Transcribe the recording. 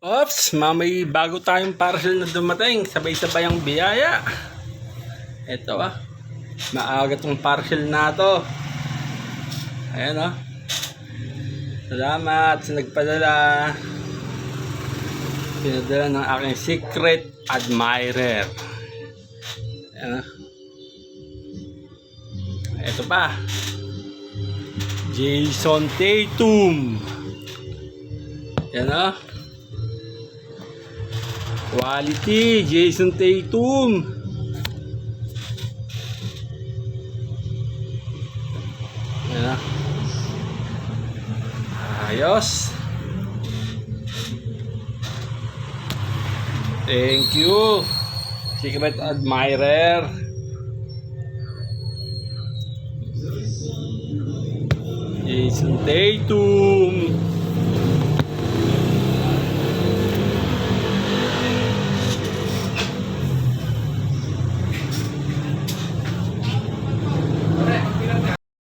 Ops, may bago tayong parcel na dumating. Sabay-sabay ang biyaya. Ito maaga tong parcel na to. Ayan Salamat sa nagpadala. Pinadala ng aking secret admirer. Ayan Ito pa. Jason Tatum. Yan Quality Jason Tatum. Yan Ayos. Thank you, secret admirer. Jason Tatum.